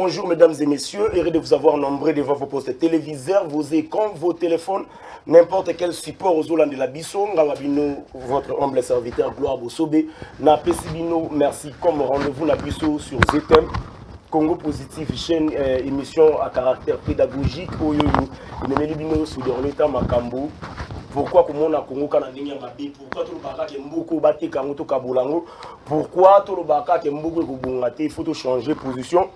Bonjour mesdames et messieurs, heureux de vous avoir nombreux devant vos postes téléviseurs, vos écrans, vos téléphones, n'importe quel support aux Hollande de la Bisso, votre humble serviteur Gloire Bossobe, na Pesibino, merci comme rendez-vous na Bisso sur ZTM. Congo Positif, chaîne émission à caractère pédagogique, Oyoyo, sur le Makambo. Pourquoi comment on a Congo Canadien Mabi? Pourquoi tout le baka qui est beaucoup battu Kamoto Kabolango? Pourquoi tout le baka qui est beaucoup Kubungate? Il faut changer de position.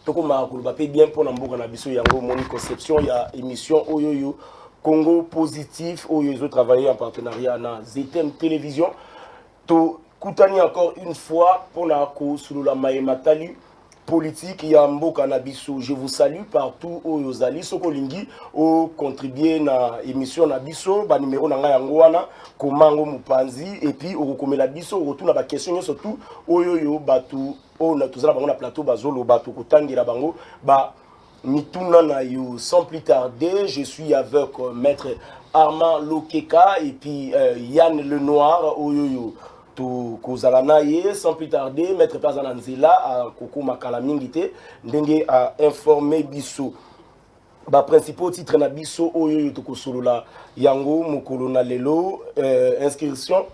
Toko Makulbape bien pour Namboka Nabiso Yango, mon conception, il y a émission Oyoyo Congo Positif, Oyoyo travailler en partenariat avec ZTM Télévision. To Koutani encore une fois pour la sous la Maïmatali. Politique Yambo Kanabiso, je vous salue partout où vous allez, Sokolingi, au contribuer na émission Nabiso, ba numéro na ngayangwana, Komango Mupanzi, et puis au Komela Biso, au retour na ba question surtout, Oyoyo Batu, au na tuzala bango na plateau bazolo Batu Kotangi la bango, ba mituna na yo. Sans plus tarder, je suis avec maître Armand Lokeka et puis Yann Lenoir, Oyoyo. Sans plus tarder, mettre pas en Anzela à Koko Makala Mingite, ndenge à informer Bisso. Ba principaux titres na Bisso Oyo Toko Solola Yango Mokolo na Lelo, inscription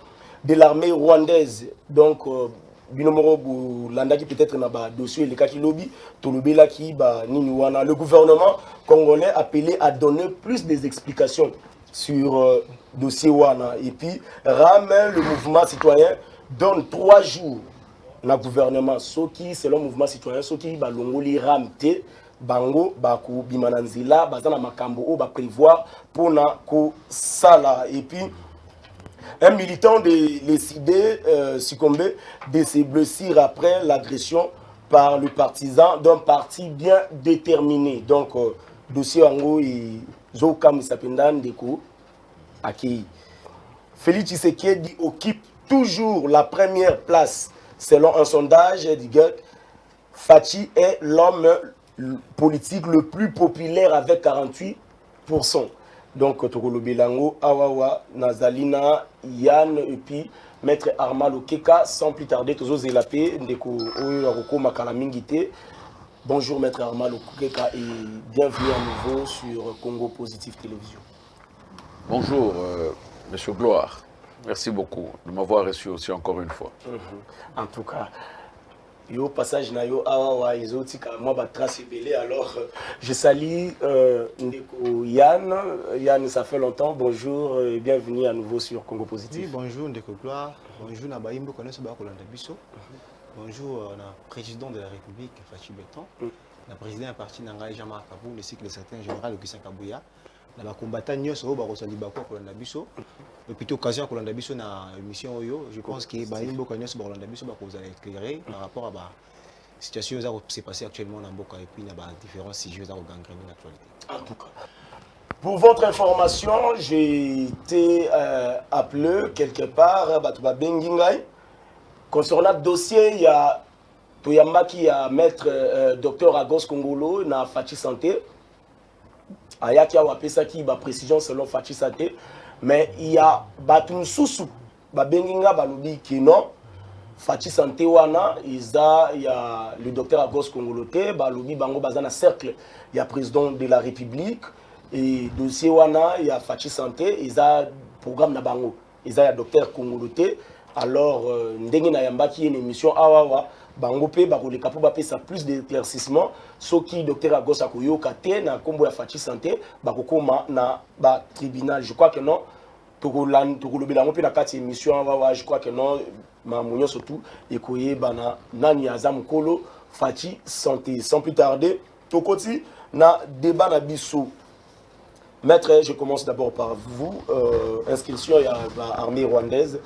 de l'armée rwandaise. Donc binomoro bu landaki peut-être na ba dossier le kaki lobby to lobela ki ba nini wana. Le gouvernement congolais appelé à donner plus des explications sur dossier wana. Et puis ramène le mouvement citoyen donne 3 jours na gouvernement soki selon mouvement citoyen soki ba longoli ramte bango baku bimananzila bazana makambo o ba prévoir pour na ko sala. Et puis un militant décidé succomber de se blessir après l'agression par le partisan d'un parti bien déterminé. Donc dossier ango et Zokam Sapendan Deko Aki. Félix Tshisekedi occupe toujours la première place selon un sondage du GUC. Fachi est l'homme politique le plus populaire avec 48%. Donc Tokolo Belango, Awawa, Nazalina, Yann et puis Maître Armand Lokeka. Sans plus tarder, Tozo Zelapé, Ndeko Oyoko Makalamingite. Bonjour Maître Armand Lokeka et bienvenue à nouveau sur Congo Positif Télévision. Bonjour Monsieur Gloire, merci beaucoup de m'avoir reçu aussi encore une fois. En tout cas, yo passage na yo awa izotika moi ba trace belé, alors je salue Ndeko Yann. Yann, ça fait longtemps. Bonjour et bienvenue à nouveau sur Congo Positif. Oui, bonjour Ndeko Gloire. Bonjour na Baimbo connaisse ba Kolanda Bisso. Bonjour na président de la République Fachi Beton. Na président parti Nanga Jean-Marc Kabou, le cycle certain général Augustin Kabouya. Na ba combattant nyos o ba ko sali ba ko Kolanda Bisso. Et puis occasion Kolanda Bisso na émission oyo, je pense que Baimbo connaisse ba Kolanda Bisso ba ko vous allez éclairer par rapport à ba situation qui s'est passée actuellement dans Mboka et puis na ba différents sujets qui gangréner l'actualité. En tout cas, pour votre information, j'ai été appelé quelque part Batuba Bengingai. Concernant le dossier, il y a Toyamba qui a maître docteur Agos Kongolo na Fachi Santé. Ayaki a wapesa qui ba précision selon Fachi Santé. Mais il y a Batum Soussou, Babenginga Balobi qui non. Fachi Santé wana, il y a le docteur Agos Kongolote, Balobi Bango Bazana Cercle, il y a président de la République. Et dossier wana, il y a Fachi Santé, il y a programme na Bango, il y a docteur Kongolote. Alors, ndenge na yamba qui est une émission awawa, Bango pe bako le kapo ba pesa plus d'éclaircissement, so qui docteur Agos akoyo kate na kombo ya Fachi Santé, bako koma na ba tribunal. Je crois que non. Tokolobelango pe na kati émission awawa, je crois que non. Mamunyo surtout ekoye bana nani azam kolo Fachi Santé. Sans plus tarder, tokoti na débat na biso. Maître, je commence d'abord par vous. Inscription à l'armée rwandaise.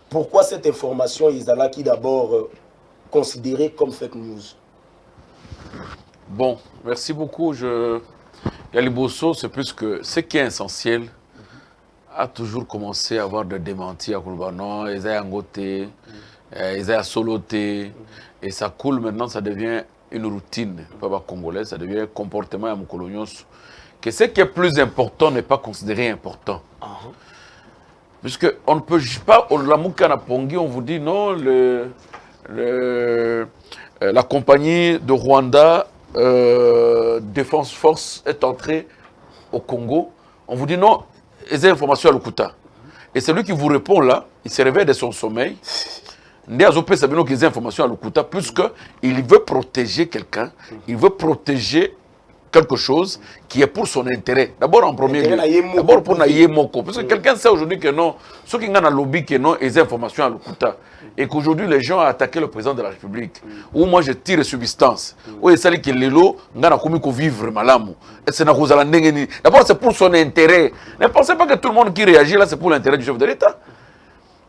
Pourquoi cette information est qui d'abord considérée comme fake news? Bon, merci beaucoup. Yaliboso, c'est plus que ce qui est essentiel a toujours commencé à avoir des démentis à Koulbano, ils ont angoté, ils ont soloté, et ça coule maintenant, ça devient une routine, pas congolais, ça devient un comportement à Moukolonios. Que ce qui est plus important n'est pas considéré important. Puisque on ne peut pas, on vous dit non, la compagnie de Rwanda Défense Force est entrée au Congo. On vous dit non, les informations à l'Okuta. Et celui qui vous répond là, il se réveille de son sommeil. Ndéazopé Sabino qui des informations à l'Okuta, puisqu'il veut protéger quelqu'un, il veut protéger quelque chose qui est pour son intérêt. D'abord en premier lieu. D'abord pour Naïe Moko. Parce que quelqu'un sait aujourd'hui que non, ceux qui ont un lobby que non, les informations à l'Okuta. Et qu'aujourd'hui les gens ont attaqué le président de la République. Ou moi je tire substance. Ou il s'agit que les lots, ngana komi ko vivre malamu. Et c'est d'abord c'est pour son intérêt. Ne pensez pas que tout le monde qui réagit là c'est pour l'intérêt du chef de l'État.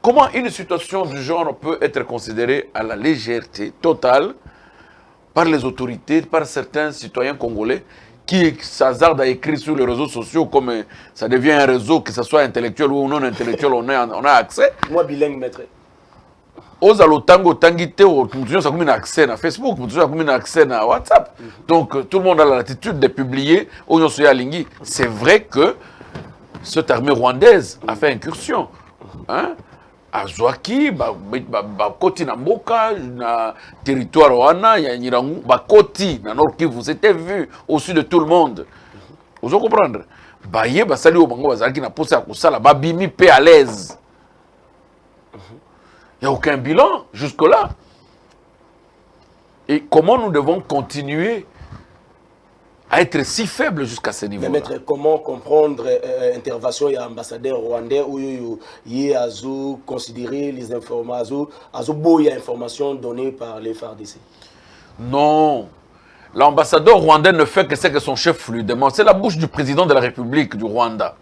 Comment une situation du genre peut être considérée à la légèreté totale par les autorités, par certains citoyens congolais qui s'hasardent à écrire sur les réseaux sociaux comme ça devient un réseau, que ce soit intellectuel ou non intellectuel, on a accès. Moi, bilingue, maître. Aux allotango, tangité, nous avons accès à Facebook, nous avons accès à WhatsApp. Donc tout le monde a l'attitude de publier. C'est vrai que cette armée rwandaise a fait incursion. Hein? Azwaki, Bakoti na Mboka, na territoire Wana, Yanyirangu, Bakoti, na Nord Kivu, c'était vu au sud de tout le monde. Vous allez comprendre? Baye, Basali au Bango, Bazaki na poussé à Koussala, Babimi, paix à l'aise. Il n'y a aucun bilan jusque-là. Et comment nous devons continuer à être si faible jusqu'à ce niveau-là? Mais maître, comment comprendre l'intervention de l'ambassadeur rwandais où il a considéré les informations, informations données par les FARDC? Non. L'ambassadeur rwandais ne fait que ce que son chef lui demande. C'est la bouche du président de la République du Rwanda.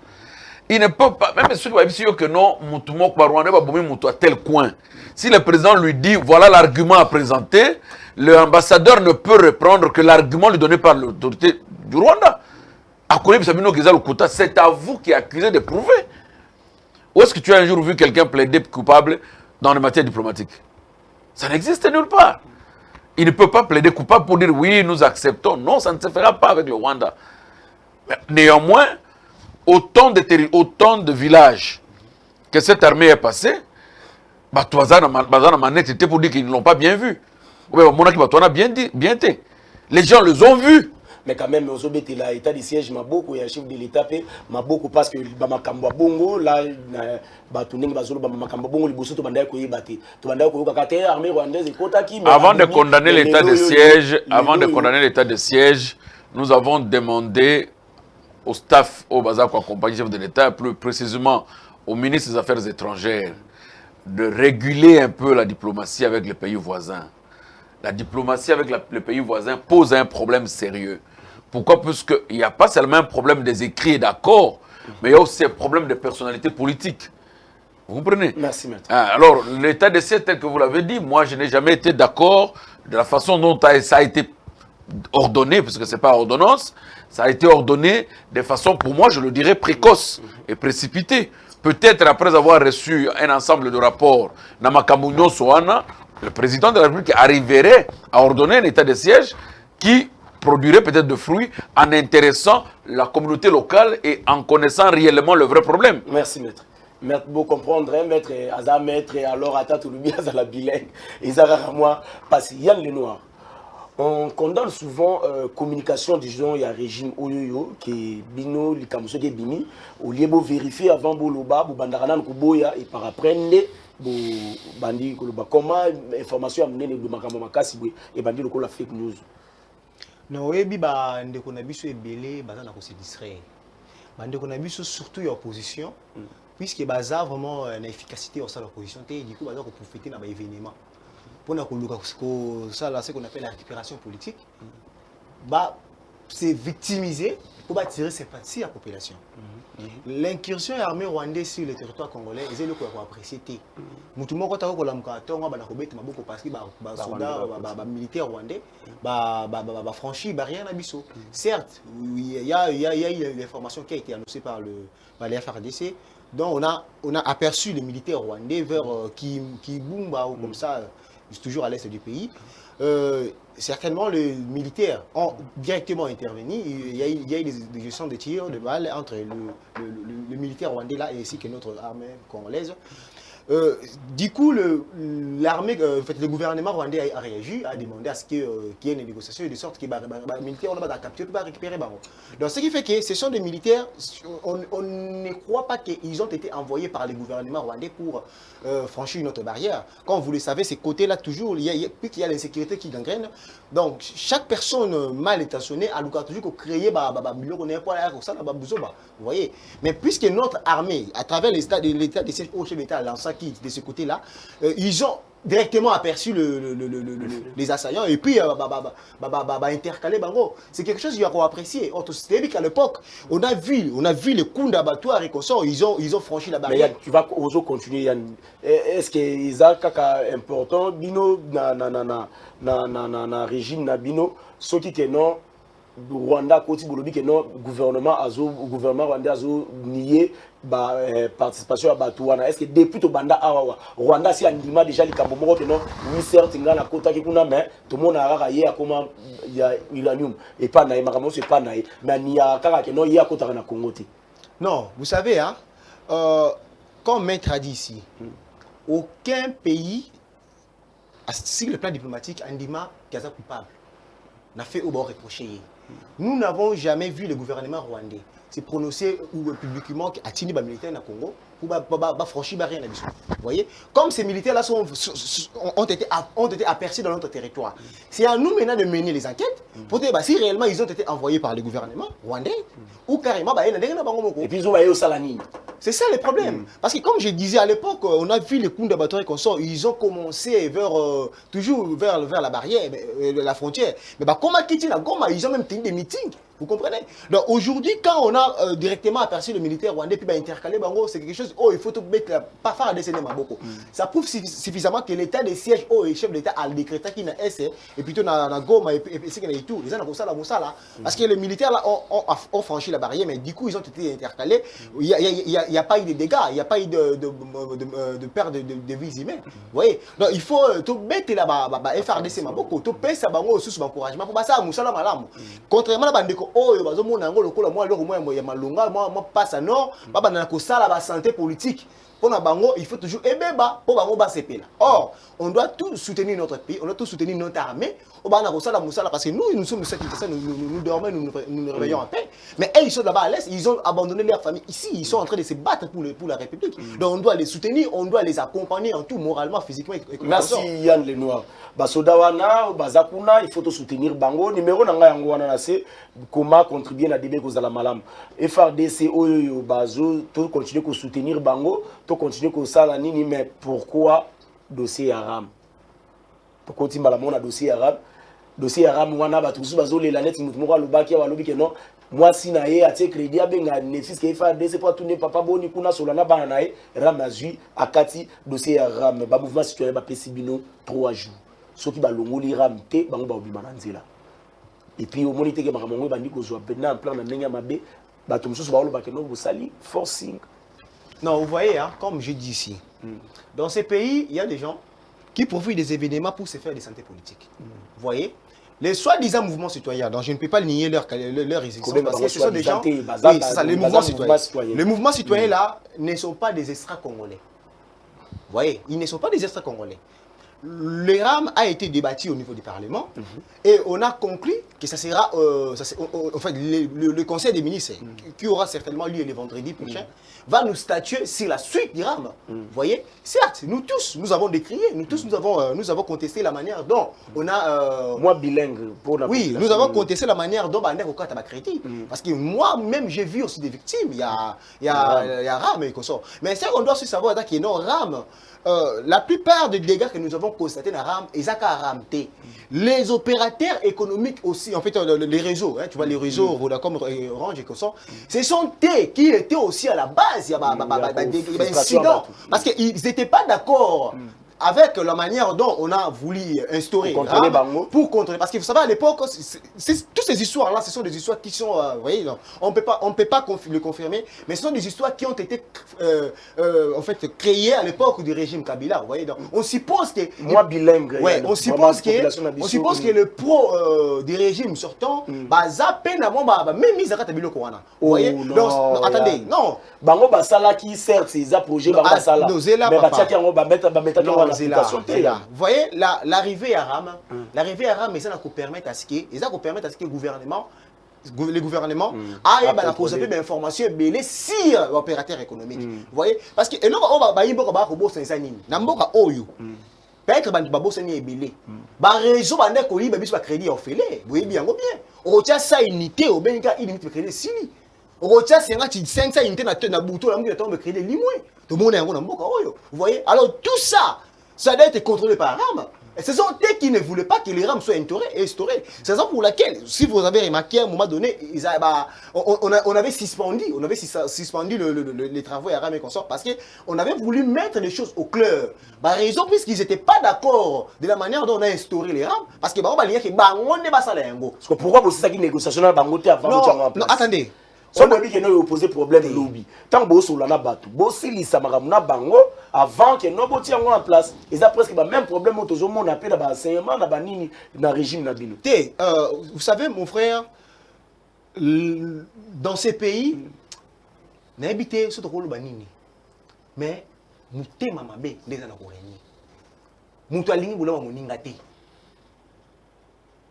Il ne peut pas, même ceux qui vont dire que non, Rwandais va bomber à tel coin. Si le président lui dit, voilà l'argument à présenter, l'ambassadeur ne peut reprendre que l'argument lui donné par l'autorité du Rwanda. C'est à vous qui est accusé de prouver. Où est-ce que tu as un jour vu quelqu'un plaider coupable dans les matières diplomatiques? Ça n'existe nulle part. Il ne peut pas plaider coupable pour dire oui, nous acceptons. Non, ça ne se fera pas avec le Rwanda. Mais néanmoins, autant de villages que cette armée est passée, c'était pour dire qu'ils ne l'ont pas bien vu. Les gens les ont vus. Mais quand même, l'état de siège, il y a un chef de l'État, parce que Bongo, là, avant de condamner l'état de siège, nous avons demandé au staff, au Bazar qui accompagne le chef de l'État, plus précisément au ministre des Affaires étrangères, de réguler un peu la diplomatie avec les pays voisins. La diplomatie avec les pays voisins pose un problème sérieux. Pourquoi? Parce qu'il n'y a pas seulement un problème des écrits et d'accords, mais il y a aussi un problème de personnalité politique. Vous comprenez? Merci, maître. Alors, l'état de siège tel que vous l'avez dit, moi je n'ai jamais été d'accord de la façon dont ça a été ordonné, parce que ce n'est pas ordonnance, ça a été ordonné de façon, pour moi, je le dirais, précoce et précipitée. Peut-être après avoir reçu un ensemble de rapports, Namakamugno Soana, le président de la République arriverait à ordonner un état de siège qui produirait peut-être de fruits en intéressant la communauté locale et en connaissant réellement le vrai problème. Merci, maître. Maître, vous comprendre, maître, Aza, maître, alors à Tatoulubi, à la bilingue, et Zara, moi, parce qu'il y a les Noirs. On condamne souvent communication du genre, il y a un régime Oyoyo qui est bino, les Kamuso qui est bini, au lieu de vérifier avant Boloba, Bandaranan Kuboya, et par après, Bandi Koloba, comment information amenée de Makamakasi et Bandi la fake news. Non, oui, ndeko na biso ebele bazana ko se distraire. Ndeko na biso surtout en opposition puisque baza vraiment une efficacité au sein de l'opposition et du coup baza ko profiter na ba événement. Pour na ko luka ko ça là ce qu'on appelle la récupération politique. C'est victimiser pour tirer sympathie à la population. L'incursion armée rwandaise sur le territoire congolais, ils ont apprécié. Tout le monde a militaires rwandais, franchi barrière Nabiso. Certes, il y a eu l'information qui a été annoncée par les FARDC. Donc on a aperçu les militaires rwandais vers Kibumba ou comme ça, toujours à l'est du pays. Certainement, les militaires ont directement intervenu. Il y a eu des gestions de tirs de balles entre le militaire rwandais là ainsi que notre armée congolaise. Du coup, l'armée, en fait, le gouvernement rwandais a réagi, a demandé à ce qu'il y ait une négociation de sorte que les militaires ont capturé pour récupérer Baro. Donc, ce qui fait que ce sont des militaires, on ne croit pas qu'ils ont été envoyés par le gouvernement rwandais pour franchir une autre barrière. Comme vous le savez, ces côtés-là, toujours, il y a l'insécurité qui gangrène. Donc, chaque personne mal intentionnée a toujours créé vous voyez. Mais puisque notre armée, à travers l'état de siège au chef d'État, de ce côté-là, ils ont directement aperçu les assaillants et puis intercalé Bango. C'est quelque chose qu'il faut apprécier. À l'époque, on a vu les coups d'abattoir et consorts, ils ont franchi la barrière. Mais tu vas aussi continuer. Est-ce que c'est important bino na régime na bino ceux qui non Rwanda côté bolobi que non gouvernement rwandais azo nié participation à Batouana. Est-ce que depuis to banda awa Rwanda si andima déjà likambo moko que non oui certes ngana kota ki kuna mais tout le monde a rayé comment il y a uranium et pas naï makambo c'est pas naï mais ni ya kaka que non il y a kota na Congo té. Non, vous savez hein comme maître a dit ici aucun pays sur le plan diplomatique andima kaza coupable n'a fait au bord reproché. Nous n'avons jamais vu le gouvernement rwandais se prononcer publiquement à Tini militaire na Congo pour franchir barrière na biso. Vous voyez, comme ces militaires là ont été aperçus dans notre territoire. C'est à nous maintenant de mener les enquêtes pour dire si réellement ils ont été envoyés par le gouvernement rwandais ou carrément et puis ils ont voyé au Salani. C'est ça le problème. Parce que comme je disais à l'époque, on a vu les coups d'abattoir et consorts, ils ont commencé toujours vers la barrière, la frontière. Mais comment quitter la Goma, ils ont même tenu des meetings. Vous comprenez? Donc aujourd'hui, quand on a directement aperçu le militaire rwandais, puis intercalé, c'est quelque chose, il faut tout mettre, pas faire un décennie Maboko. Ça prouve suffisamment que l'état de siège, le chef d'État a décrété qu'il y a un essai, et plutôt dans la Goma, et tout. Les gens ont ça, parce que les militaires là ont franchi la barrière, mais du coup, ils ont été intercalés. Il n'y a pas eu de dégâts, il n'y a pas eu de perte de vies humaines. Vous voyez? Donc il faut tout mettre là-bas, FRDC Maboko, tout payer ça, sous encouragement pour ça, Moussala Malam. Contrairement à la bande, moi passe à nord, la santé politique. Pour la bango, il faut toujours pour bango Or, on doit tous soutenir notre pays, on doit tous soutenir notre armée. Parce que nous sommes nous dormons, nous nous réveillons en paix. Mais eux, ils sont là-bas à l'est, ils ont abandonné leur famille ici, ils sont en train de se battre pour la République. Donc on doit les soutenir, on doit les accompagner en tout, moralement, physiquement. Merci Yann Lenoir. Basodawana, Bazakuna, il faut te soutenir Bango. Numéro nanga yangoana c'est comment contribuer à débat cause la malam. FRDC Oyo Bazo, tout continuer à soutenir Bango, tout continuer à salanini, mais pourquoi dossier Aram? Pourquoi tu m'as mon dossier Aram? Dossier Aram wana batusu bazo le lanet mutmora lobaki wa lobi que non. Moi si naé a te crédit abenga nefis que FRDC pour tourner papa boni kuna solana bana naé Ramazui akati dossier Aram ba mouvement citoyen ba pesibino 3 jours. Ceux qui balongoli ramte bango ba obima nzela et puis au monité que makamongo bandi ko zo en plan na ndenge mabe bato mususu ba oloba que non vous sali forcing. Non, vous voyez hein, comme je dis ici. Dans ces pays, il y a des gens qui profitent des événements pour se faire des santé politiques. Vous voyez, les soi-disant mouvements citoyens, donc je ne peux pas nier leur existence parce que ce sont des gens, oui, c'est ça, les mouvements citoyens. Les mouvements citoyens là ne sont pas des extra-congolais. Vous voyez, ils ne sont pas des extra-congolais. Le RAM a été débattu au niveau du Parlement et on a conclu que ça sera, en fait, le Conseil des ministres, qui aura certainement lieu le vendredi prochain, va nous statuer sur la suite du RAM. Vous voyez, certes, nous tous, nous avons décrié, nous tous, nous avons contesté la manière dont on a... moi, bilingue. Oui, nous avons contesté la manière dont on a créé. Parce que moi-même, j'ai vu aussi des victimes. Il y a RAM et consort. Mais ça, on doit aussi savoir que non, RAM... la plupart des dégâts que nous avons constatés dans RAM, ils ont ramté. Les opérateurs économiques aussi, en fait, les réseaux, hein, tu vois, les réseaux Vodacom, Orange et comme ça, ce sont eux qui étaient aussi à la base. Il y a des incidents. Parce qu'ils n'étaient pas d'accord. avec la manière dont on a voulu instaurer pour contrôler RAM, Bango. pour contrôler, parce que vous savez à l'époque, toutes ces histoires-là, ce sont des histoires qui sont, vous voyez, non, on peut pas le confirmer, mais ce sont des histoires qui ont été en fait créées à l'époque du régime Kabila, vous voyez, donc on suppose que moi bilingue, ouais, on suppose que le pro du régime sortant, bah zappé na bon bah même mise à tabilo koana, vous voyez, donc attendez, non, Bango basala qui certes c'est un projet Bango basala, mais batiaki yango ba mettre en application. Vous voyez, l'arrivée à RAM, ça va permettre à ce que le gouvernement, aille poser des informations les sur l'opérateur économique. Vous voyez, parce que non, on va y avoir un boss en nini, namboka oyo. Peut-être que ba boss ni ebelé. Ba réseau ba ndeko li ba biso ba crédit en félé. Vous voyez bien, bien. On tient ça unité au benga unité crédit sili. On tient 500 unités na bouton na mbi tombe crédit limwe. Tout le monde est en namboka oyo. Vous voyez, alors tout ça ça doit être contrôlé par RAM. Et ce sont eux qui ne voulaient pas que les RAM soient instaurés. C'est la raison pour laquelle, si vous avez remarqué, à un moment donné, on avait suspendu les travaux à RAM et consorts parce qu'on avait voulu mettre les choses au clair. Par raison, puisqu'ils n'étaient pas d'accord de la manière dont on a instauré les RAM, parce que on n'est pas ça. Pourquoi vous savez que négociation avant non, attendez. Si on a dit que nous opposé problème lobby, tant que vous avez battu, vous avez bango avant que nous mettions en place, ils ont presque le même problème que tout le monde a fait dans l'enseignement, dans le régime. Vous savez, mon frère, dans ces pays, nous habitons sur le rôle banini, mais nous sommes mamabé des années coréens. Nous sommes boula moningate.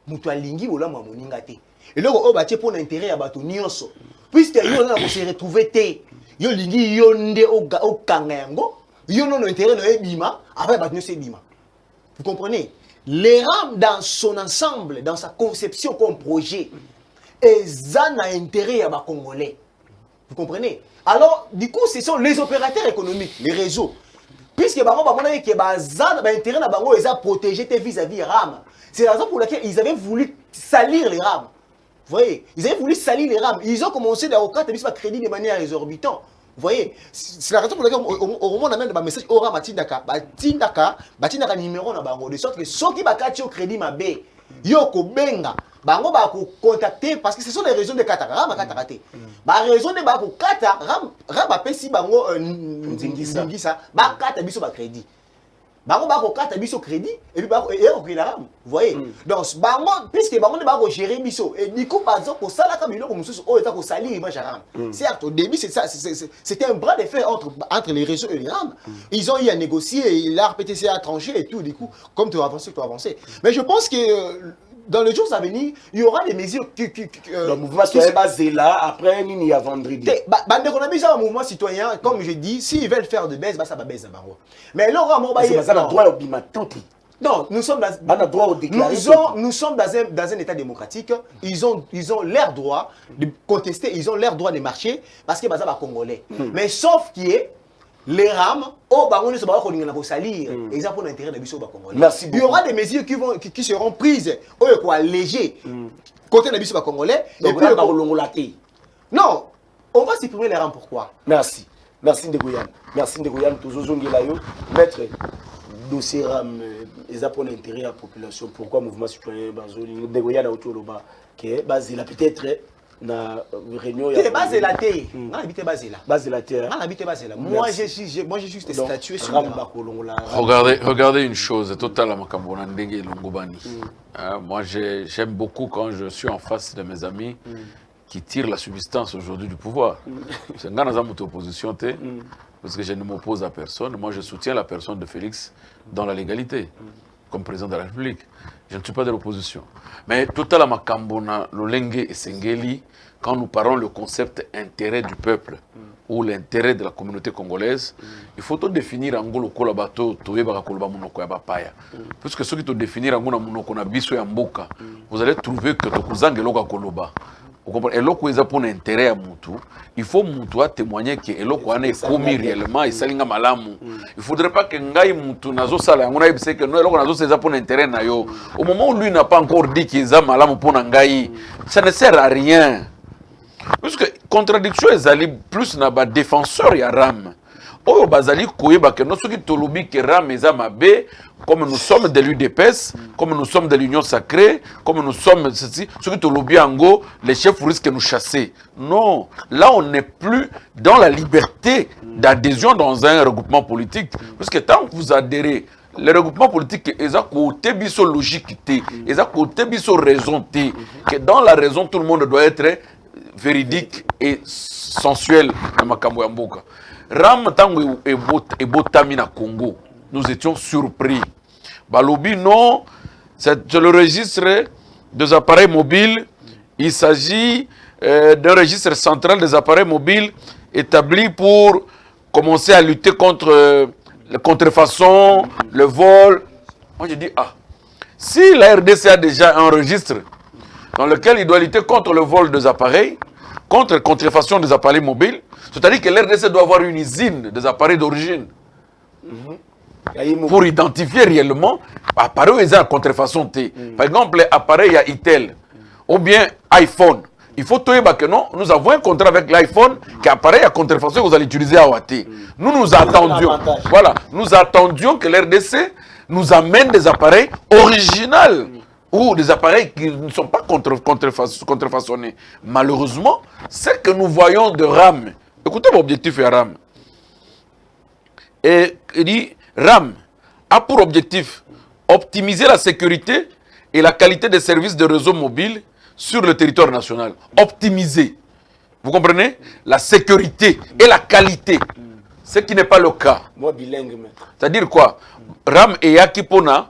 Nous sommes moningate. Et là, on va pour l'intérêt à bateau nyonso. Puisque yo na se retrouver té, yo lingi yo ndé au kangango, yo non intérêt no ebima, après bateau c'est bima. Vous comprenez? Les RAM dans son ensemble, dans sa conception comme projet, ils ont intérêt à ba Congolais. Vous comprenez? Alors, du coup, ce sont les opérateurs économiques, les réseaux. Puisque bango ba mona ke ba zana ba intérêt na bango ils ont protégé vis-à-vis RAM. C'est la raison pour laquelle ils avaient voulu salir les RAM. Vous voyez, ils avaient voulu salir les RAM. Ils ont commencé à crédit de manière exorbitante. Vous voyez, c'est la raison pour laquelle au moment où on a un message au RAM, batindaka numéro na bango de sorte que ceux qui bakati au crédit mabé, yoko benga, bango ba ko contacter parce que ce sont les raisons de kata RAM kata. Ba raison de ba ko kata RAM ba pesi bango ndingisa ba kata biso ba crédit. Bango ba ko kata biso crédit et puis ba et la RAM. Vous voyez, donc bango puisque bango ne ba ko gérer biso et du coup par exemple ko sala ka biloko mususu o eta ko salir ba RAM. Certes au début c'était un bras de fer entre les réseaux et les RAM. Ils ont eu à négocier, l'RPTC a tranché et tout du coup comme tu as avancé. Mais je pense que dans les jours à venir, il y aura des mesures le mouvement citoyen basé là, après, il y a vendredi. On a besoin d'un mouvement citoyen, comme je dis, s'ils veulent faire de baisse, ça va baisser. Mais là, non, nous sommes dans un état démocratique. Ils ont leur droit de contester, ils ont leur droit de marcher parce que c'est congolais. Mais sauf qu'il y a les RAM, ils ont pour l'intérêt de Bissau Congolais. Merci beaucoup. Il y aura des mesures qui seront prises pour alléger côté de Bissau Congolais. Et puis, non, on va supprimer les RAM. Pourquoi? Merci. Merci Ndegoyan. Merci Ndegoyan. Maître, dossier RAM, ils ont pour l'intérêt à la population. Pourquoi le mouvement citoyen Ndegoyan a autour de là peut-être. Na réunion ya base la terre na habité base la terre na habité base là moi j'ai juste statué sur regardez une chose Total makambo na ndenge longobani. Moi j'aime beaucoup quand je suis en face de mes amis qui tirent la substance aujourd'hui du pouvoir. C'est un gars dans une opposition parce que je ne m'oppose à personne. Moi je soutiens la personne de Félix dans la légalité comme président de la République. Je ne suis pas de l'opposition. Mais Total makambo na lolenge et sengeli. Quand nous parlons le concept intérêt du peuple ou l'intérêt de la communauté congolaise, il faut tout définir en gros le bateau, puisque ceux qui te définir en gros vous allez trouver que intérêt à Moutou, il faut Moutou témoigner que Eloko est commis réellement et salinga malamu. Il faudrait pas que Ngai Moutou nazo sala ngona ibise que no Eloko nazo c'est pour intérêt na yo. Au moment où lui n'a pas encore dit qu'il a malamu pour Ngai, ça ne sert à rien. Parce que contradiction est allée plus na ba défenseur ya RAM. Oyo bazali koyeba que nous soki tolobi que Ram eza mabe, comme nous sommes de l'UDPS, comme nous sommes de l'Union sacrée, comme nous sommes ceci, soki tolobi ango, les chefs risquent de nous chasser. Non, là on n'est plus dans la liberté d'adhésion dans un regroupement politique, parce que tant que vous adhérez, le regroupement politique est à côté biso logique, est à côté biso raison, que dans la raison tout le monde doit être véridique et sensuel dans makambo ya mboka. Ram tango et botami na Congo, nous étions surpris. Balobi non, c'est le registre des appareils mobiles. Il s'agit d'un registre central des appareils mobiles établi pour commencer à lutter contre la contrefaçon, le vol. Moi je dis si la RDC a déjà un registre dans lequel il doit lutter contre le vol des appareils, contre la contrefaçon des appareils mobiles, c'est-à-dire que l'RDC doit avoir une usine des appareils d'origine pour identifier réellement l'appareil où ils ont la contrefaçon. Par exemple, l'appareil à Itel ou bien iPhone. Il faut que non, nous avons un contrat avec l'iPhone qui appareil à contrefaçon que vous allez utiliser à OAT. Nous attendions, voilà, nous attendions que l'RDC nous amène des appareils originaux. Ou des appareils qui ne sont pas contrefaçonnés. Malheureusement, ce que nous voyons de RAM, écoutez l'objectif de RAM. Et il dit, RAM a pour objectif optimiser la sécurité et la qualité des services de réseau mobile sur le territoire national. Optimiser. Vous comprenez? La sécurité et la qualité. Ce qui n'est pas le cas. Moi, bilingue, maître. C'est-à-dire quoi? RAM et Yakipona,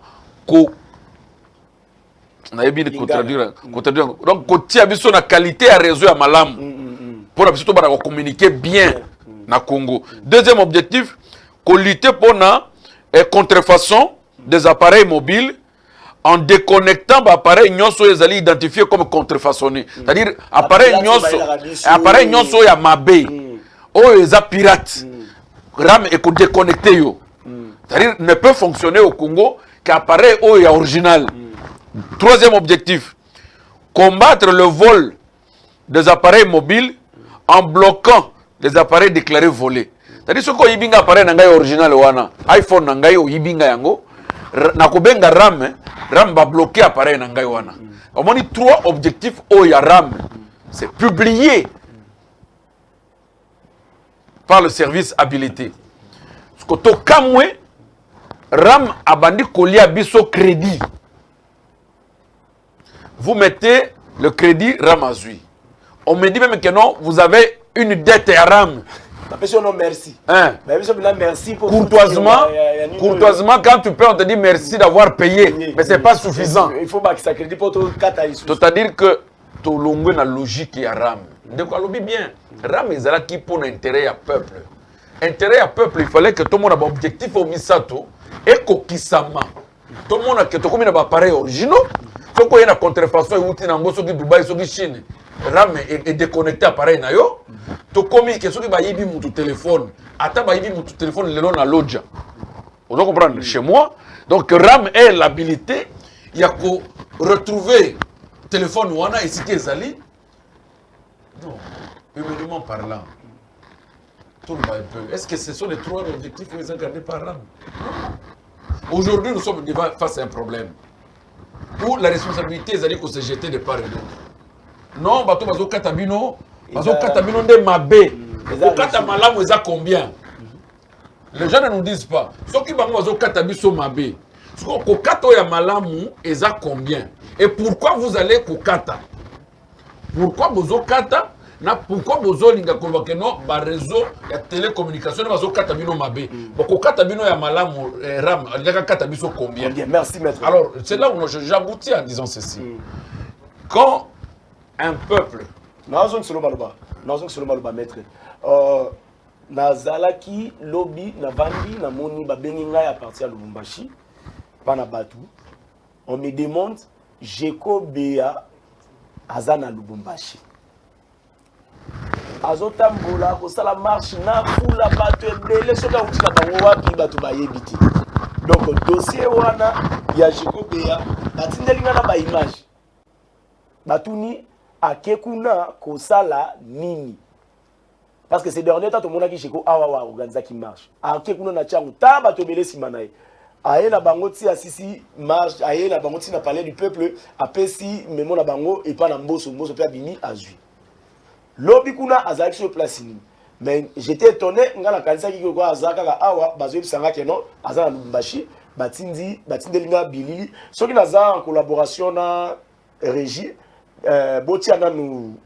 on a bien contradire. Donc, côté abisso na qualité à réseau à malam pour abisso to ba communiquer bien na Congo. Deuxième objectif, lutter pour la contrefaçon des appareils mobiles en déconnectant l'appareil nyonso ezali identifié comme contrefaçonné. C'est-à-dire appareil nyonso ya mabe o eza pirate. RAM et déconnecté yo. C'est-à-dire ne peut fonctionner au Congo qu'appareil o ya original. Troisième objectif, combattre le vol des appareils mobiles en bloquant les appareils déclarés volés. C'est-à-dire ce qu'on y a appareil original wana, iPhone nangai o yibinga yango, nakobenga RAM, RAM va bloquer appareil nangai wana. On a trois objectifs o ya RAM. C'est publié par le service habilité. Ce que to kamwe RAM a bandi kolia biso crédit. Vous mettez le crédit Ramazui. On me dit même que non, vous avez une dette à RAM. Merci. Hein? Merci pour courtoisement, quand tu paies, on te dit merci d'avoir payé. Mais ce n'est pas suffisant. Il faut que ça crédit pour tout catalyse. C'est-à-dire que tu as la logique à RAM. Donc, on le bien. RAM est là qui pour l'intérêt à peuple. Intérêt à peuple, il fallait que tout le monde ait un objectif au Misato et qu'au-Kisama. Tout le monde a un appareil original. Si vous avez une contrefaçon, vous avez un Dubaï, vous avez Chine, RAM est déconnecté à l'appareil. Vous avez un téléphone. Attends, vous avez un téléphone, le long à l'autre. Vous comprenez? Chez moi, donc RAM est l'habilité. Il y a qu'à retrouver le téléphone Wana et si Zali. Non, humainement parlant. Tout le monde peut. Est-ce que ce sont les trois objectifs que vous avez gardés par RAM? Aujourd'hui, nous sommes face à un problème. Où la responsabilité est qu'on se jeter de part et d'autre. Non, bateau bazo katabino de mabé. Au katamalamu ils a combien? Les gens ne nous disent pas. Ceux qui bazo katabiso mabé. Au kato ya malamu ils a combien? Et pourquoi vous allez kokata? Pourquoi bazo kata? Pourquoi vous avez dit non, le réseau de télécommunication bazo katabino mabé. Pourquoi katabino ya malamu RAM, il y a katabiso combien? Merci maître. Alors, c'est là où j'aboutis en disant ceci. Quand un peuple... Nazon Soloba maître. Nazalaki lobby na vandi na moni ba beninga à partir de Lubumbashi pana batu. On me demande Jeko Bea azana Lubumbashi. Azotambola ko sala marche na fula batu ebele soka utika bango wapi batu bayebiti. Donc dossier wana ya Jeko Bea batindelinga na ba image. Batuni akekuna ko sala nini. parce que ces derniers temps tout le monde a qui awa organisa qui marche ake kuna na changu taba to bele simanaye aye na bango ti asisi marche aye na bango ti na palais du peuple apesi memo na bango et pas na mboso pe bimi azui lobi kuna azaki sur place ni mais j'étais étonné ngala kanisa ki ko azaka ka awa bazo bisanga ke non azana Lubumbashi batindelinga bilili soki naza en collaboration na régie boti ana nous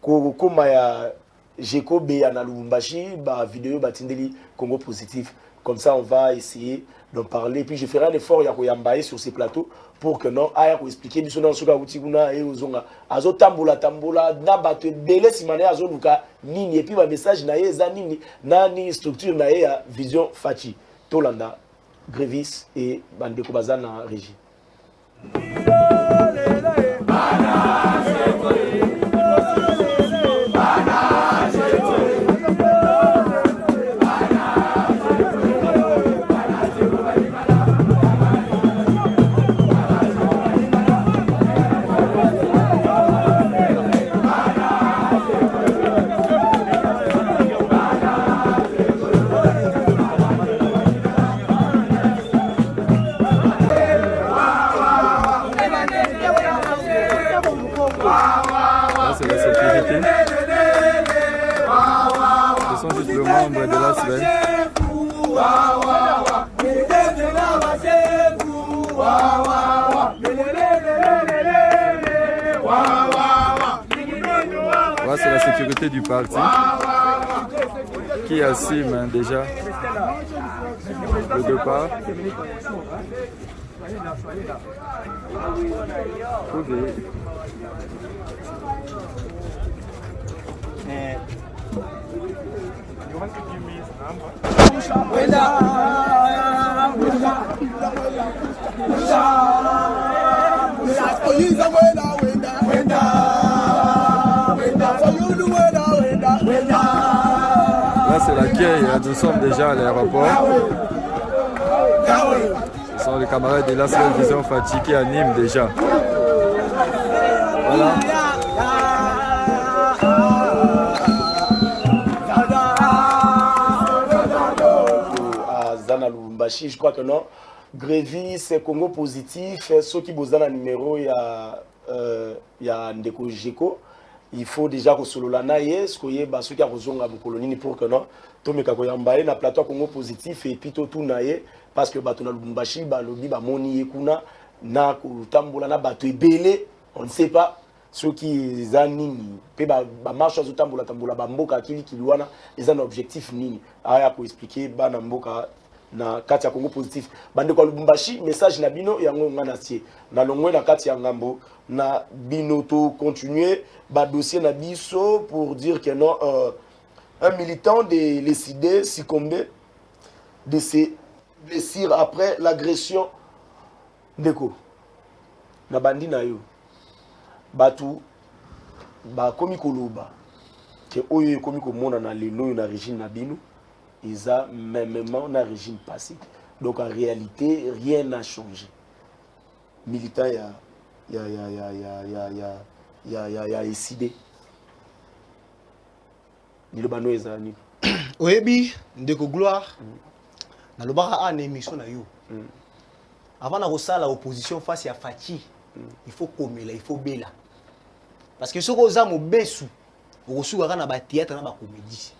koma ya Jeko Beya na Lubumbashi ba vidéo batindeli Congo positif comme ça on va essayer d'en parler puis je ferai un effort ya ko yambaye sur ces plateaux pour que non aya ko expliquer biso na suka utikuna e ozonga azo tambola na bato belé simane azo luka nini et puis ba message na ye za nini nani structure na ye ya vision Fachi Tolanda Grévis et bandeko bazana régie. C'est la sécurité. Ce sont juste les membres de la semaine. Voilà, c'est la sécurité du parti qui assume déjà le départ. Là c'est l'accueil, nous sommes déjà à l'aéroport. Ce sont les camarades de la Vision Fachi qui animent déjà. Voilà. Je crois que non. Grévis, c'est Congo positif. Ceux qui vous donnent un numéro, il y a Ndeko Jeko. Il faut déjà que solo la naie, ce qu'il y a ceux qui ont besoin de colonie pour que non. Tout me kakoyambaye na plateau Congo positif et puis tout naie parce que bato na Lubumbashi ba lobi ba moni kuna na ko tambola na bato ebele, on ne sait pas ceux qui zanini pe ba marche zo tambola ba mboka akili kilwana ils ont un objectif nini aya ko expliquer ba na mboka na kati ya Congo positif bande kwa Lubumbashi message na bino yango ngana tie na longwe na kati ya ngambo na bino to continuer ba dossier na biso pour dire que non un militant de décidé succomber de se blessir après l'agression d'Eko na bandi na yo batu ba komi koloba ke oyo komi komona na lelo na régime na bino ils ont même un régime passé. Donc en réalité, rien n'a changé. Militant, il y a décidé. Ni le bano ezani. Oyebi, ndeko gloire. Na lobaka a émission na yo. Avant na la opposition face à Fachi, il faut komela, il faut bela. Parce que ce qu'on a mo besu, osuka na ba théâtre na ba comédie.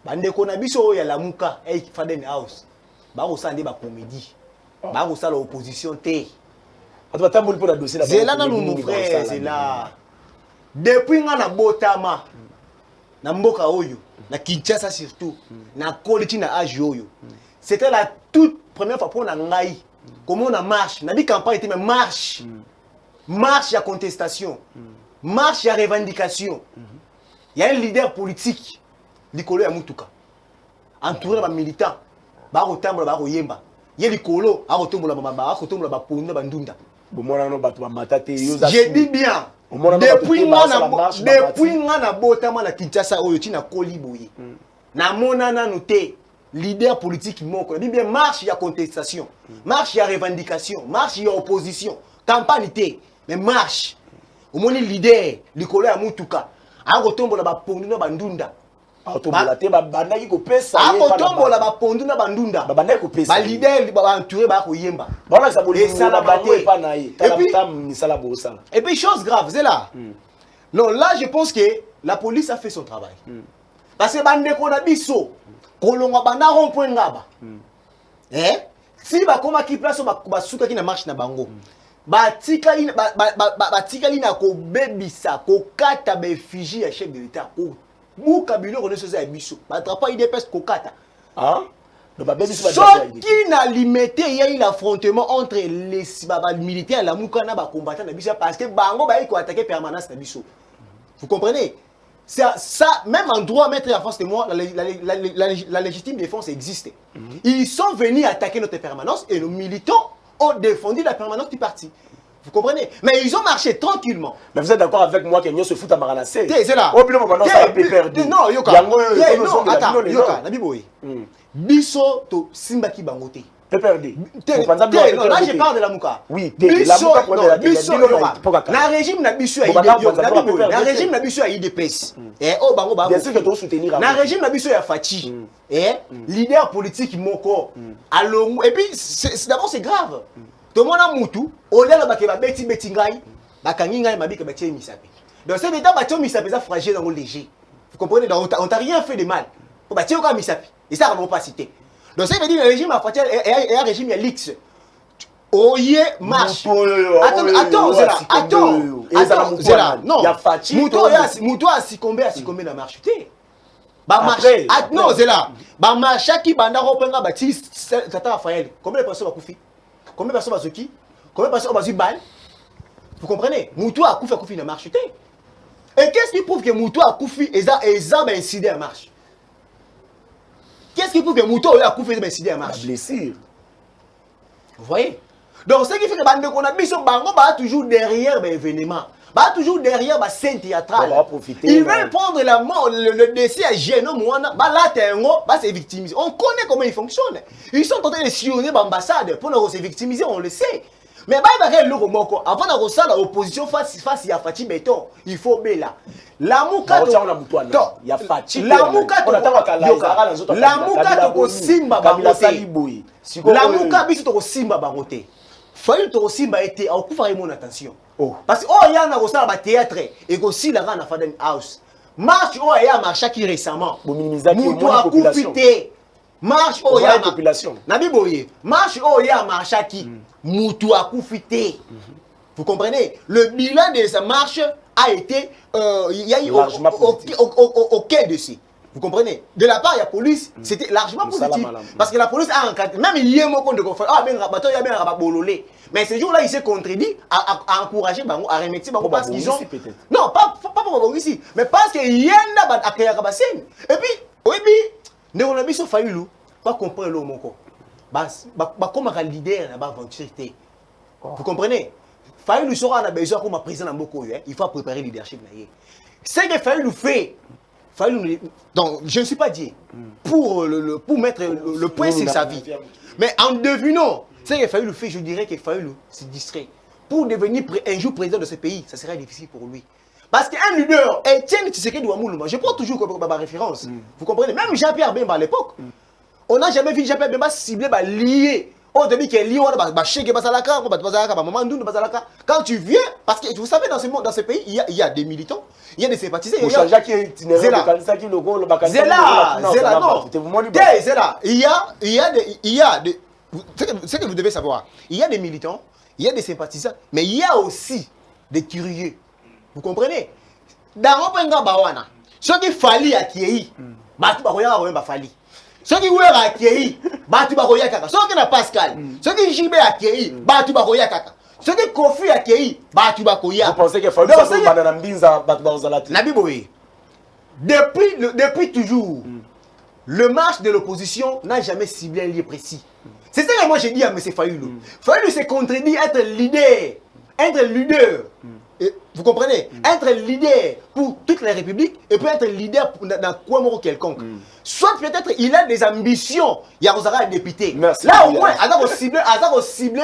Bandeko na biso ya lamuka Faden House ba ko sande ba comédie ba ko sala opposition te atbatamboli pour la dossier là c'est là na mon frère c'est là depuis nga na botama na mboka oyo na Kinshasa surtout na koliti na age oyo c'était la toute première fois pour na ngai comment on a marche na bi campagne était mais marche ya contestation marche ya revendication il y a un leader politique likolo ya mutuka entouré par militants ba ko tambola ba ko yemba ye likolo a ko tombola ba ponda ba ndunda bomona no bato ba matate yo za je dis bien depuis nga na botama na Kinshasa oyo tina koliboye na mona na noté leader politique moko dit bien marche ya contestation marche ya revendication marche ya opposition campagne té mais marche au moni leader likolo ya mutuka a ko tombola ba ponda ba ndunda Autombola te babandaki ko pesa. Ah, autombola ba pondu na bandunda. Babandaki ko pesa. Ba leader ba entouré ba ko yemba. Bana sa boli ça la baté pas na ye. Et puis chose grave, c'est là. Non, là je pense que la police a fait son travail. Parce que bande ko na biso kolonga bana rond-point ngaba. Si ba koma ki place ba suka ki na marche na bango. Ba tikali na ko bebisa ko kata ba effigie ya chef de l'état ko Mouka bilo connaît ça biso. Ba trapa IDPS ko kata. Hein? Donc ba bebiso ba ce qui n'a limité il y a eu l'affrontement entre les militaires la mouka na ba combattants na biso parce que bango ba ko attaquer permanence na biso. Vous comprenez? Ça même en droit mettre en face de moi la légitime défense existe. Ils sont venus attaquer notre permanence et nos militants ont défendu la permanence du parti. Vous comprenez? Mais ils ont marché tranquillement. Mais vous êtes d'accord avec moi qu'il y a ce foot à Maranacé? C'est là. Oh, puis non, ça peut perdre. Non, Yoka. Non, attends, Yoka, Nabiboy. Biso to Simbaki Bangote. Peut perdre. Non, là je parle de la Mouka. Oui, la Mouka pour la Biso, na régime na biso a IDPS. Na régime na biso a IDPS. Et oh bango bango. Bien sûr que tu soutenir. Na régime na biso ya Fachi. Et leader politique moko. Alongo. Et puis d'abord c'est grave. Tout le monde a moutou, au lieu de beti ngai, bakangi ngai mabika batie misape. Donc c'est état batie misape ça fragile dans le léger. Vous comprenez? Donc on t'a rien fait de mal. Pour batie au misape. Et ça on va pas citer. Donc ça veut dire le régime a fait et un régime il y a l'X. Oye marche. Attends, Zela. Non. Moutou a succombé dans marche. Ba marche. Non, Zela. Ba marche qui banda repenga bati tata Raphaël. Combien de personnes va koufi? Combien de personnes vont qui? Combien de personnes vont balle? Vous comprenez? Moutou a Koufi na marche. Et qu'est-ce qui prouve que Moutou a Koufi et ça incident à marche? Qu'est-ce qui prouve que Moutou a Koufi et incident à marche? La blessure. Vous voyez? Donc ce qui fait que bande qu'on a biso bango ba toujours derrière l'événement. Ba toujours derrière ba scène théâtrale. Ils veulent prendre la mort, le décès à Géno Mouana, ba là tengo, ba c'est victimisé. On connaît comment ils fonctionnent. Ils sont en train de sillonner l'ambassade pour nous se victimiser, on le sait. Mais ba il va le moko avant de ressent l'opposition face à Fati Béton, il faut bela. La mouka il y a Fati. La mouka la mouka to simba bangote. La mouka biso to simba bangote. Fallait to simba été au coup faire mon attention. Parce que oh il y a na théâtre et aussi la na Faden House. Marche oh il y a marché qui récemment. Moutou a coupité. Marche oh il y a population. Nabi Boye. Marche oh il y a marché qui Moutou a coupité. Vous comprenez? Le bilan de sa marche a été il y a eu au quai dessus. Vous comprenez? De la part de la police, c'était largement positif. Parce que la police a encadré. Même il y a un mot de conflit. Ah, ben, rabato, il y a bien un rabat bololé. Mais ce jour-là, il s'est contredit à encourager Bango, à remercier Bango parce qu'ils ont. Non, pas pour Bango ici. Mais parce qu'il y a un rabat à Kayakabasen. Et puis, oui, nous on a mis ce faillou. Pas comprendre le mot. Comme un leader, aventure. Vous comprenez? Faillou sera en besoin comme un président Mboko. Il faut préparer le leadership. C'est que Faillou fait. Donc, je ne suis pas dit pour mettre le point sur sa vie. Mais en devinant, c'est qu'il fallait le faire, je dirais qu'il fallait se distraire. Pour devenir un jour président de ce pays, ça serait difficile pour lui. Parce qu'un leader, Etienne Tshisekedi Ouamoulou, je prends toujours comme référence. Vous comprenez? Même Jean-Pierre Bemba à l'époque, on n'a jamais vu Jean-Pierre Bemba ciblé, lié. On te dit qu'il est lié, quand tu viens, parce que vous savez, dans ce pays, il y a des militants, il y a des sympathisants. Il y a des. Ce que vous devez savoir, il y a des militants, il y a des sympathisants, mais il y a aussi des curieux. Vous comprenez? Dans Openga Bawana, ceux qui fallait acquérir, ceux qui voulaient acquérir, ceux qui n'a Pascal, ceux qui Jibé acquérir, ceux qui Kofi acquérir, vous pensez qu'il faut depuis toujours, le marche de l'opposition n'a jamais ciblé un lieu précis. C'est ça que moi j'ai dit à M. Fayoulou. Fayoulou s'est contredit être leader. Être leader. Et, vous comprenez? Être leader pour toute la République et puis être leader dans quoi mort quelconque. Soit peut-être il a des ambitions, il y a un député. Merci. Là au moins, il a ciblé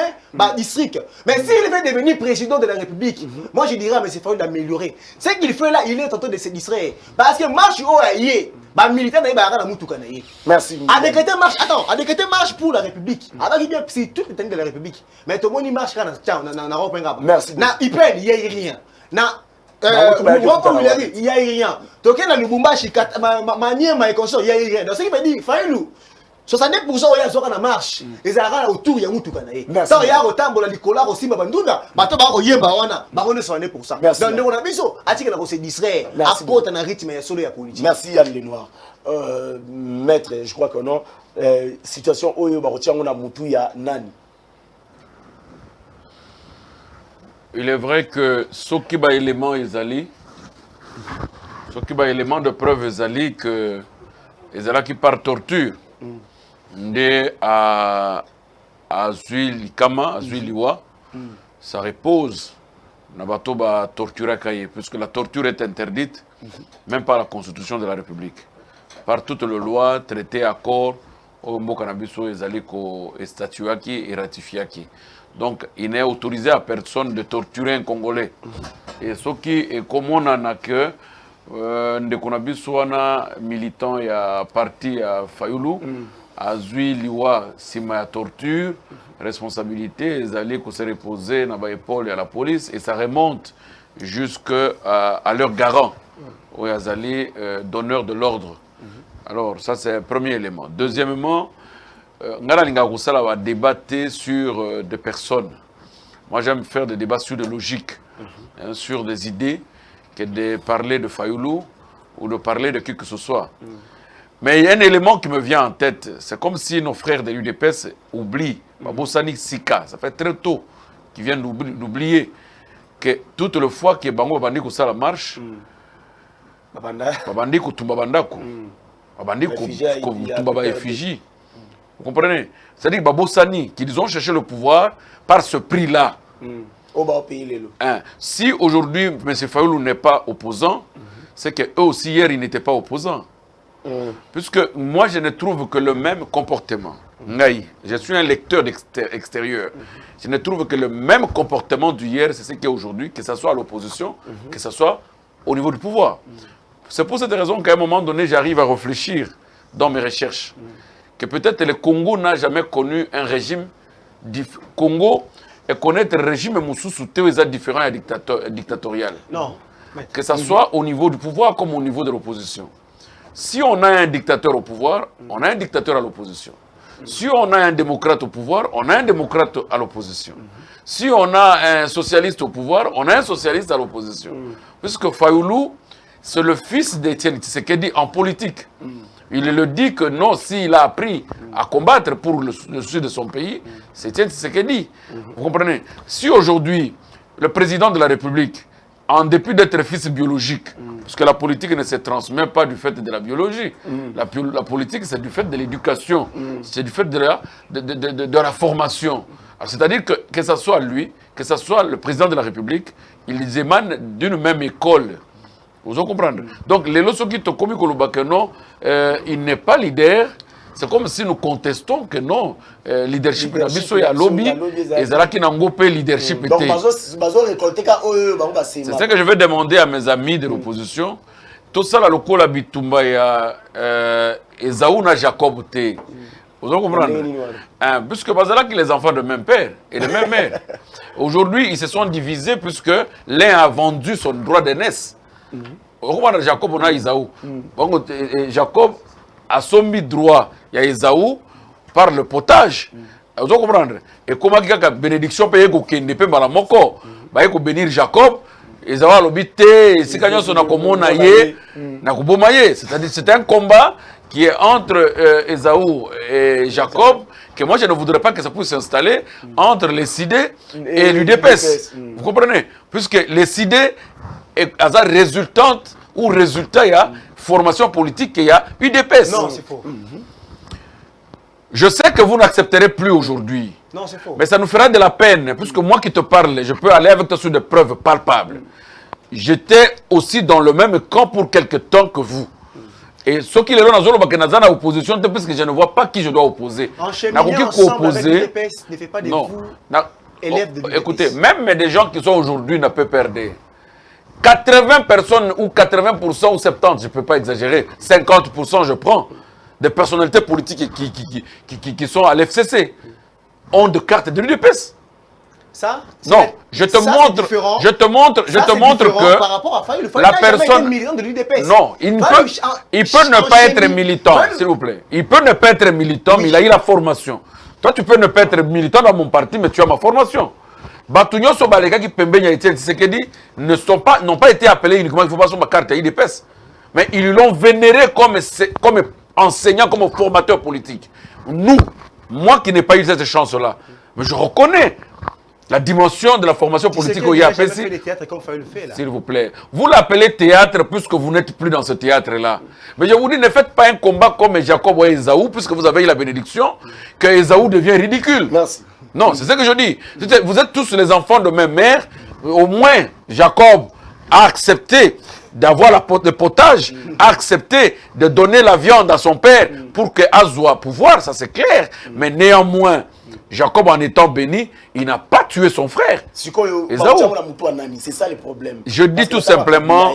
district. Mais s'il veut devenir président de la République, moi je dirais à M. Fayoulou d'améliorer. Ce qu'il fait là, il est en train de se distraire. Parce que marche au aïe. Bah militaire na ba na mutuka na ye. Merci. A décréter marche, attends, a décréter marche pour la République. Avec bien c'est toute l'étendue de la République. Mais tout le monde marche quand na Europe. Merci. Na IPN, il y a rien. Na il y a rien. Donc na Lubumbashi manier ma conscience, il y a rien. Donc ce qui veut dire Failou 70% ya zoka na marche. Ezara autour ya mutuka na ye. Ça ya rotambola likola ko simba bandunda, bato ba ko yemba wana, ba ko ne 100%. Donc on a biso atika na ko se distraire, apporte na rythme ya solo ya politique. Merci Yann Lenoir. Maître, je crois que non. Situation oyo ba rotiango na mutu ya nani. Il est vrai que ce qui ba élément ezali, ce qui ba élément de preuve ezali que ezala qui par torture. Ndé à Likama, à Liwa, ça repose na bato ba torture kaye, puisque la torture est interdite, même par la Constitution de la République, par toutes les lois, traités, accords, au Mbokanabiso ezali ko statuaki et ratifiaki. Donc il n'est autorisé à personne de torturer un Congolais. Et ce qui est commun na que Ndekonabiso wana militant ya parti ya Fayoulou. Azui liwa sima ya torture, responsabilité, ils allaient se reposer dans l'épaule à la police et ça remonte jusqu'à leur garant, où ils allaient donneur de l'ordre. Alors ça c'est un premier élément. Deuxièmement, Ngala Linga Roussala va débattre sur des personnes. Moi j'aime faire des débats sur des logiques, hein, sur des idées, que de parler de Fayoulou ou de parler de qui que ce soit. Mais il y a un élément qui me vient en tête. C'est comme si nos frères de l'UDPS oublient. Babosani Sika, ça fait très tôt qu'ils viennent d'oublier que toute le fois que Bango Babandi ça la marche, Babandi Kutumba Bandako, Babandi Kutumba effigie. Vous comprenez? C'est-à-dire que Babosani, qu'ils ont cherché le pouvoir par ce prix-là. Si aujourd'hui M. Fayoulou n'est pas opposant, c'est qu'eux aussi hier ils n'étaient pas opposants. Puisque moi je ne trouve que le même comportement. Je suis un lecteur extérieur. Je ne trouve que le même comportement d'hier, c'est ce qu'il y a aujourd'hui, que ce soit à l'opposition, que ce soit au niveau du pouvoir. C'est pour cette raison qu'à un moment donné, j'arrive à réfléchir dans mes recherches. Que peut-être le Congo n'a jamais connu un régime Congo et connaître un régime Moussou différent et dictatorial. Non. Que ce soit au niveau du pouvoir comme au niveau de l'opposition. Si on a un dictateur au pouvoir, on a un dictateur à l'opposition. Si on a un démocrate au pouvoir, on a un démocrate à l'opposition. Si on a un socialiste au pouvoir, on a un socialiste à l'opposition. Puisque Fayoulou, c'est le fils d'Étienne Tshisekedi en politique. Il le dit que non, s'il a appris à combattre pour le sud de son pays, c'est Étienne Tshisekedi. Vous comprenez? Si aujourd'hui, le président de la République, en dépit d'être fils biologique, parce que la politique ne se transmet pas du fait de la biologie. La politique, c'est du fait de l'éducation, c'est du fait de la formation. C'est-à-dire que ce soit lui, que ce soit le président de la République, ils émanent d'une même école. Vous comprenez? Donc, les lois qui ont commis que non, il n'est pas leader. C'est comme si nous contestons que non, leadership na biso ya lobby et zala qui n'ont pas leadership. Donc c'est ce que je vais demander à mes amis de l'opposition. Tout ça la lokola bitumba ya Esaouna Jacob te. Vous comprenez? Puisque bazala qui les enfants de même père et de même mère. Aujourd'hui, ils se sont divisés puisque l'un a vendu son droit d'aînesse. Vous comprenez? Jacob on a Esaou. Jacob a sombi droit, il y a Esaou par le potage. Vous comprenez? Et comment il y a une bénédiction payée qui ne peut pas la moko, il faut bénir Jacob, Esaou a l'obité, si quelqu'un son akomo naye, nakubomaye. C'est-à-dire c'est un combat qui est entre Esaou et Jacob, que moi je ne voudrais pas que ça puisse s'installer entre les Sidé et l'UDPS. Vous comprenez? Puisque les Sidé est résultante ou résultat, il y a formation politique, il y a UDPS. Non, c'est faux. Je sais que vous n'accepterez plus aujourd'hui. Non, c'est faux. Mais ça nous fera de la peine, puisque moi qui te parle, je peux aller avec toi sur des preuves palpables. J'étais aussi dans le même camp pour quelque temps que vous. Et ceux qui les ont dans l'opposition, puisque je ne vois pas qui je dois opposer. Encheminer ensemble avec l'UDPS ne fait pas de vous élèves de l'UDPS. Écoutez, même des gens qui sont aujourd'hui ne peuvent perdre. 80 personnes ou 80% ou 70%, je ne peux pas exagérer, 50% je prends, des personnalités politiques qui sont à l'FCC, ont de cartes de l'UDPS. Ça, non, je te montre que par rapport à Fayou, la personne militant de l'UDPS. Non, il peut ne pas être militant, s'il vous plaît. Il peut ne pas être militant, mais il a eu la formation. Toi, tu peux ne pas être militant dans mon parti, mais tu as ma formation. Batunyo Sobaleka qui Pembenya et Tshisekedi n'ont pas été appelés uniquement, il faut pas sur ma carte à IDPS. Mais ils l'ont vénéré comme enseignant, comme formateur politique. Nous, moi qui n'ai pas eu cette chance-là, mais je reconnais la dimension de la formation politique au IAPC. S'il vous plaît. Vous l'appelez théâtre puisque vous n'êtes plus dans ce théâtre-là. Mais je vous dis, ne faites pas un combat comme Jacob ou Esaü, puisque vous avez eu la bénédiction, que Esaü devient ridicule. Merci. Non, c'est ce que je dis. Vous êtes tous les enfants de même mère. Au moins, Jacob a accepté d'avoir le potage, a accepté de donner la viande à son père pour que Azoua pouvoir, ça c'est clair. Mais néanmoins, Jacob, en étant béni, il n'a pas tué son frère. C'est ça le problème. Je dis tout simplement,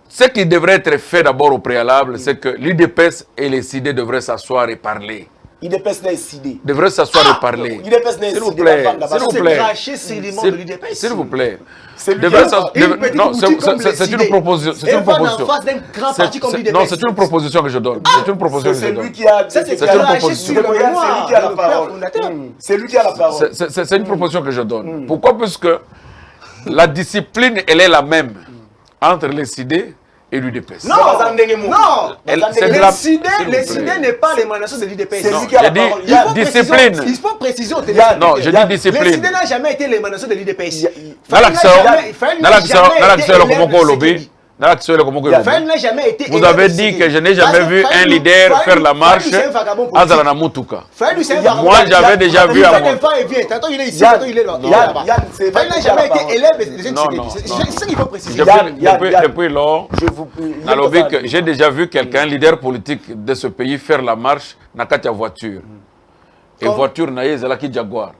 ce qui devrait être fait d'abord au préalable, c'est que l'UDPS et les CID devraient s'asseoir et parler. Devrait s'asseoir et parler. S'il vous plaît, s'il vous plaît. Non, c'est une proposition. C'est une proposition. Non, c'est une proposition que je donne. C'est une proposition que je donne. C'est lui qui a la parole. C'est une proposition que je donne. Pourquoi? Puisque la discipline, elle est la même entre les CID et l'UDPS. Non, les CID n'est pas l'émanation de l'UDPS. J'ai dit discipline. Il faut préciser au téléphone. Non, j'ai dit discipline. Les CID n'a jamais été l'émanation de l'UDPS. Vous avez dit que je n'ai jamais vu un leader faire la marche à Zalanamutuka. Moi, j'avais déjà vu à moi. n'a jamais été élève des CID. C'est ce qu'il faut préciser. Depuis lors, j'ai déjà vu quelqu'un, leader politique de ce pays, faire la marche dans la voiture. Et voiture, c'est la Jaguar.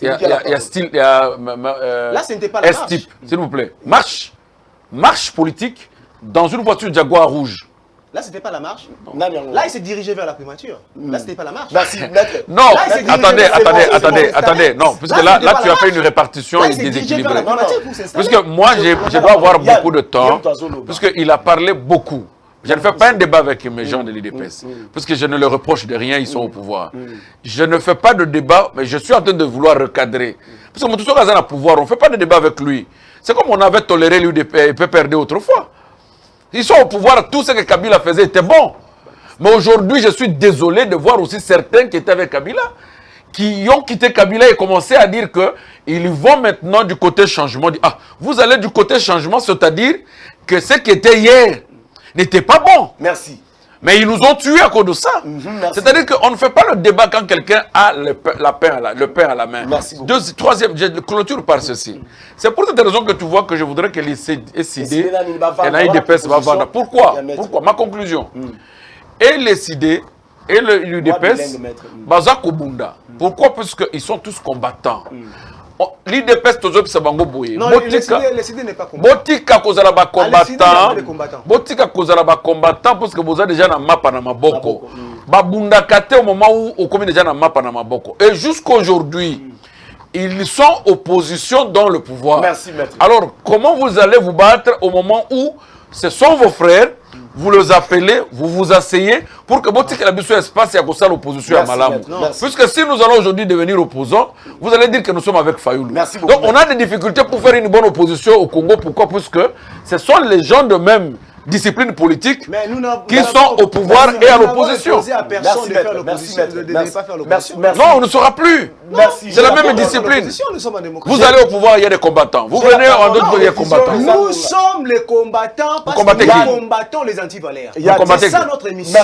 Il y a style. Là, ce n'était pas la marche. S'il vous plaît. Marche politique dans une voiture Jaguar rouge. Là, ce n'était pas la marche. Là, il s'est dirigé vers la primature. Là, ce n'était pas la marche. Non, attendez. Non, puisque là, tu as fait une répartition déséquilibrée. Puisque moi, je dois avoir beaucoup de temps, puisqu'il a parlé beaucoup. Je ne fais pas un débat avec mes gens de l'IDPS, puisque je ne leur reproche de rien, ils sont au pouvoir. Je ne fais pas de débat, mais je suis en train de vouloir recadrer. Parce que Moutousso Gazan a pouvoir, on ne fait pas de débat avec lui. C'est comme on avait toléré l'UDPS et PPRD autrefois. Ils sont au pouvoir, tout ce que Kabila faisait était bon. Mais aujourd'hui, je suis désolé de voir aussi certains qui étaient avec Kabila, qui ont quitté Kabila et commencé à dire qu'ils vont maintenant du côté changement. Ah, vous allez du côté changement, c'est-à-dire que ce qui était hier n'était pas bon. Merci. Mais ils nous ont tués à cause de ça. C'est-à-dire qu'on ne fait pas le débat quand quelqu'un a le pain à la main. Merci beaucoup. Troisième, je clôture par ceci. C'est pour cette raison que tu vois que je voudrais que les SID et l'IDPS va vendre. Pourquoi? Ma conclusion. Et les CID et l'UDPS, Baza Kobunda. Pourquoi? Parce qu'ils sont tous combattants. L'IDPS toujours Sabango Boye. Non, le CD n'est pas combattant. Botika kozala ba combattant. Botika kozala ba combattant parce que vous avez déjà na mapa na maboko. Babunda kate au moment où on commet déjà na mapa na maboko. Et jusqu'aujourd'hui, ils sont opposition dans le pouvoir. Merci, maître. Alors, comment vous allez vous battre au moment où ce sont vos frères, vous les appelez, vous vous asseyez pour que votre espace et à l'opposition à Malam. Puisque si nous allons aujourd'hui devenir opposants, vous allez dire que nous sommes avec Fayoulou. Donc on a des difficultés pour faire une bonne opposition au Congo. Pourquoi? Puisque ce sont les gens de même discipline politique qui sont au pouvoir et à l'opposition. Non, on ne saura plus. C'est la même discipline. Vous allez au pouvoir, il y a des combattants. Vous venez en d'autres, il y a des combattants. Nous sommes les combattants parce que nous combattons les antivaleurs. C'est ça notre émission.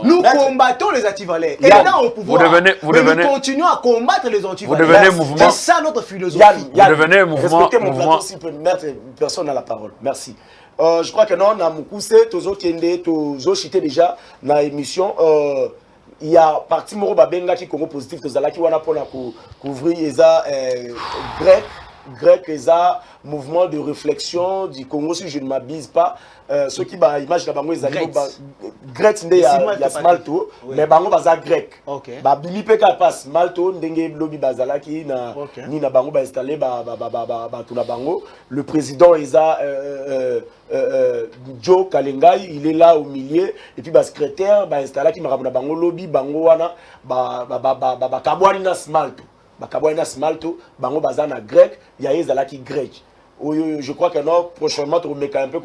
Nous combattons les antivaleurs. Et là au pouvoir, nous continuons à combattre les antivaleurs. C'est ça notre philosophie. Vous devenez mouvement. Personne n'a la parole. Merci. Je crois que non, na Mukuse, Tozo Kende, Tozo Chité déjà, dans l'émission, il y a parti Moro Babenga qui Congo positif, Tozala qui wana pour couvrir les grec grec, ça mouvement de réflexion du Congo, si je ne m'abuse pas. Ceux qui bah image la bango ezali grec ndé ya smalto mais bango baza grec ba bili pe ka pas smalto ndenge lobi bazala ki na ni na bango ba installer ba tuna bango le président eza Joe Kalengai, il est là au milieu et puis ba secrétaire ba installer ki makamuna bango lobi bango wana ba kabwani na smalto ba kabwani na smalto bango baza na grec ya ezala ki grec. Je crois que non, prochainement, on met un peu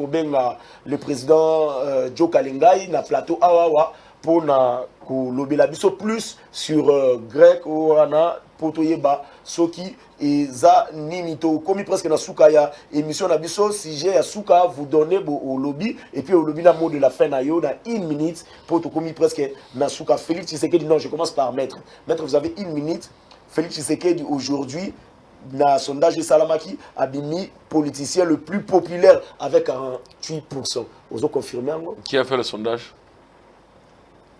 le président Joe Kalengai na plateau Awawa pour lobby la biso plus sur grec ou ana pour toyeba soki eza nimito comme presque na souka ya émission na biso sujet ya souka vous donnez au lobby et puis au lobby na mot de la fin na yo na 1 minute pour to comme presque na souka Félix Tshisekedi non je commence par maître vous avez 1 minute Félix Tshisekedi aujourd'hui dans le sondage de Salamaki, Abimi, politicien le plus populaire avec 48%. Vous avez confirmé? Qui a fait le sondage?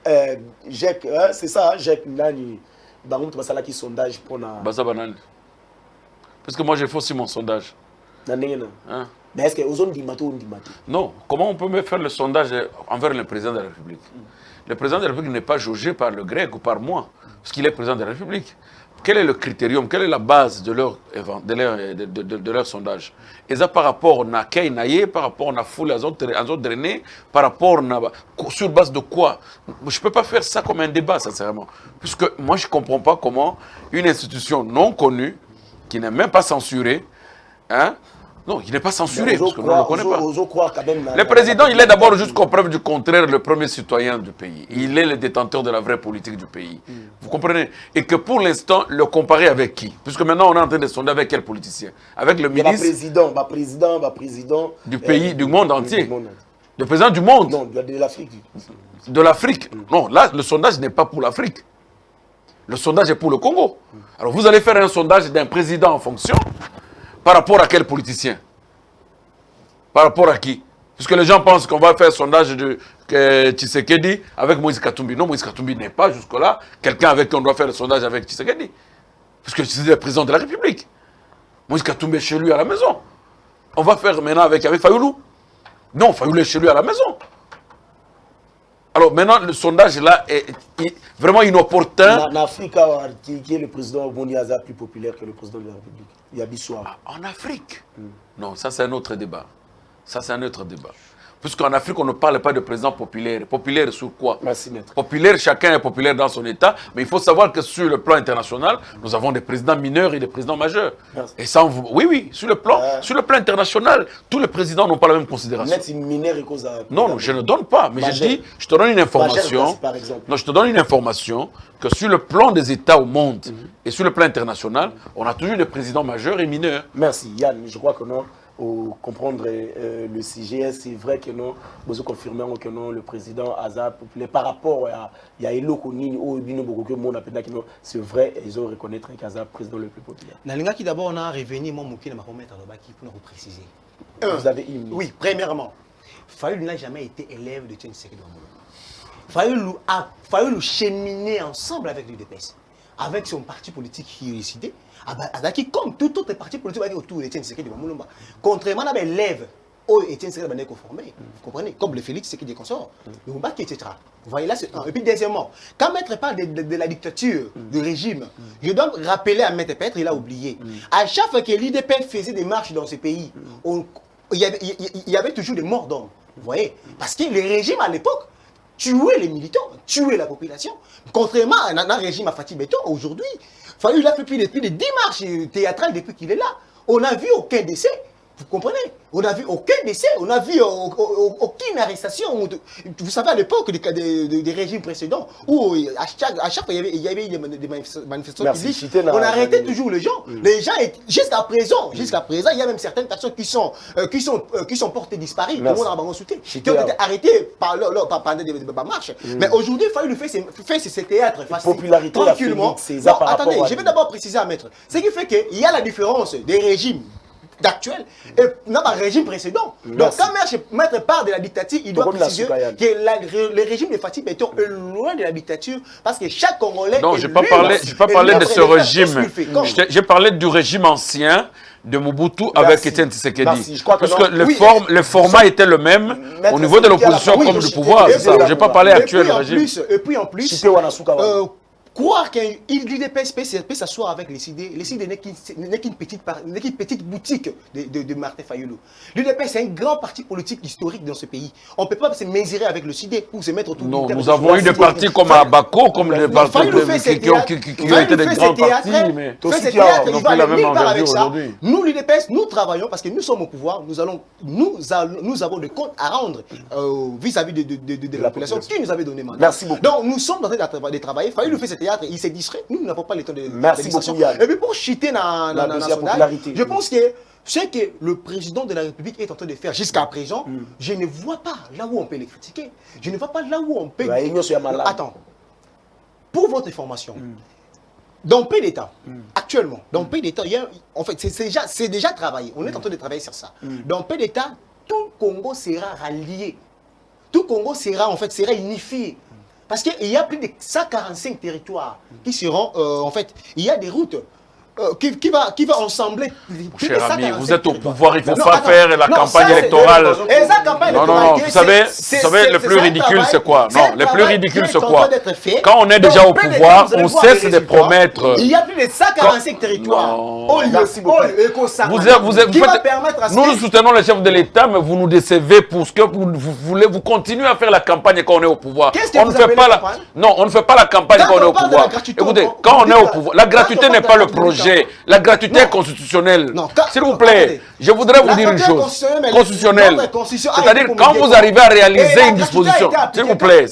C'est ça, Jacques Nani. Bangoum, tu vas sondage pour na. Baza Banane. Parce que moi j'ai fait aussi mon sondage. Hein? Mais est-ce que vous avez dit matou ou dit matou? Non. Comment on peut me faire le sondage envers le président de la République? Le président de la République n'est pas jaugé par le grec ou par moi, parce qu'il est président de la République. Quel est le critérium, quelle est la base de leur sondage? Et ça par rapport à Kei Naye, par rapport à Foule, à autres drainés, par rapport à sur base de quoi? Je ne peux pas faire ça comme un débat, sincèrement. Puisque moi, je ne comprends pas comment une institution non connue, qui n'est même pas censurée, hein, non, il n'est pas censuré, parce qu'on ne le connaît pas. Le président, il est d'abord jusqu'aux preuves du contraire le premier citoyen du pays. Il est le détenteur de la vraie politique du pays. Vous comprenez? Et que pour l'instant, le comparer avec qui? Puisque maintenant, on est en train de sonder avec quel politicien? Avec le ministre président du pays, du monde entier. Le président du monde? Non, de l'Afrique. De l'Afrique? Non, là, le sondage n'est pas pour l'Afrique. Le sondage est pour le Congo. Alors, vous allez faire un sondage d'un président en fonction. Par rapport à quel politicien? Par rapport à qui? Puisque les gens pensent qu'on va faire un sondage de Tshisekedi avec Moïse Katumbi. Non, Moïse Katumbi n'est pas jusque-là quelqu'un avec qui on doit faire le sondage avec Tshisekedi. Puisque c'est le président de la République. Moïse Katumbi est chez lui à la maison. On va faire maintenant avec Fayoulou. Non, Fayoulou est chez lui à la maison. Alors maintenant, le sondage là est vraiment inopportun. En Afrique, qui est le président Boniaza plus populaire que le président de la République? Il y a Bissoir. En Afrique? Non, ça c'est un autre débat. Ça c'est un autre débat. Puisqu'en Afrique, on ne parle pas de président populaire. Populaire sur quoi? Merci, maître. Populaire, chacun est populaire dans son État. Mais il faut savoir que sur le plan international, nous avons des présidents mineurs et des présidents majeurs. Merci. Et ça, oui, sur le plan international, tous les présidents n'ont pas la même considération. Non, je ne donne pas. Mais je dis, je te donne une information. Non, je te donne une information que sur le plan des États au monde et sur le plan international, on a toujours des présidents majeurs et mineurs. Merci, Yann. Je crois que non. Pour comprendre le sujet, c'est vrai que non, vous confirmez que non, le président Azap, par rapport à Yelo Konini ou Bino Bogoko, c'est vrai, ils ont reconnaître qu'Azap président le plus populaire. Nalinga qui d'abord on a revenu mon mouki na mahomet à l'obaki pour nous préciser. Vous avez une. Oui, premièrement, Fayoulou n'a jamais été élève de Tshisekedi Douambouya. Fayoulou cheminer ensemble avec l'UDPS, avec son parti politique qui est décidé. Comme tout autre parti politique autour de Tshisekedi Douambouya, contrairement à l'élève où Étienne Tshisekedi est conformé, vous comprenez, comme le Félix Tshisekedi est consort, le Moumbaki, etc. Vous voyez là, c'est un. Et puis deuxièmement, quand Maître parle de la dictature, du régime, je dois rappeler à Maître Petre, il a oublié. À chaque fois que l'IDPS faisait des marches dans ce pays, il y avait toujours des morts d'hommes. Vous voyez, parce que le régime à l'époque tuait les militants, tuait la population. Contrairement à un régime à Fatih Beton, aujourd'hui, il a fait plus de 10 marches théâtrales depuis qu'il est là. On n'a vu aucun décès. Vous comprenez? On n'a vu aucun décès, on n'a vu aucune arrestation. Vous savez, à l'époque des régimes précédents, où à chaque fois il y avait des manifestations publiques, on arrêtait toujours les gens. Les gens, jusqu'à présent, il y a même certaines personnes qui sont portées disparues. Tout le monde a abandonné, qui ont été arrêtés pendant des marches. Mais aujourd'hui, il fallait faire ces théâtres popularité tranquillement. Attendez, je vais d'abord préciser à Maître. Ce qui fait qu'il y a la différence des régimes d'actuel et dans le régime précédent. Donc quand Maître parle de la dictature, il doit préciser que le régime de Fatih Beton est loin de la dictature parce que chaque Congolais... Non, je n'ai pas parlé de ce régime. J'ai parlé du régime ancien de Mobutu avec Etienne Tshisekedi. Merci. Je crois que parce non. que le format était le même au niveau de l'opposition comme du pouvoir. Je n'ai pas parlé actuel régime. Et puis en plus, croire qu'un l'UDPS peut s'asseoir avec les CD n'est qu'une petite boutique de Martin Fayulu. L'UDPS c'est un grand parti politique historique dans ce pays. On ne peut pas se mesurer avec le CD pour se mettre autour non, nous avons eu des partis comme Abako, comme les partis qui ont été des grands partis, mais il va aller nulle part avec ça. Nous, l'UDPS, nous travaillons parce que nous sommes au pouvoir, nous avons des comptes à rendre vis-à-vis de la population qui nous avait donné mandat. Merci beaucoup. Donc nous sommes en train de travailler. Fayulu fait cet il s'est distrait, nous n'avons pas le temps de... Merci beaucoup, Yann. Et puis pour chuter dans la popularité, je pense que ce que le président de la République est en train de faire jusqu'à présent, je ne vois pas là où on peut les critiquer. Je ne vois pas là où on peut... Attends, pour votre information, dans le pays d'État, actuellement, dans le pays d'État, en fait, c'est déjà travaillé. On est en train de travailler sur ça. Dans le pays d'État, tout le Congo sera rallié. Tout le Congo sera unifié. Parce qu'il y a plus de 145 territoires qui seront, en fait, il y a des routes qui va ensembler. Cher ami, vous êtes au pouvoir, il ne faut pas faire la campagne électorale. Non, vous savez, le plus ridicule, c'est quoi? Non, le plus ridicule, c'est quoi? Quand on est déjà au pouvoir, on cesse de promettre. Il y a plus de 145 territoires. Nous soutenons les chefs de l'État, mais vous nous décevez pour ce que vous continuez à faire la campagne quand on est au pouvoir. On ne fait pas on ne fait pas la campagne quand on est au pouvoir. Écoutez, quand on est au pouvoir, la gratuité n'est pas le projet. La gratuité est constitutionnelle. S'il vous plaît, je voudrais vous dire une chose. Constitutionnelle. C'est-à-dire, quand vous arrivez à réaliser une disposition, s'il vous plaît,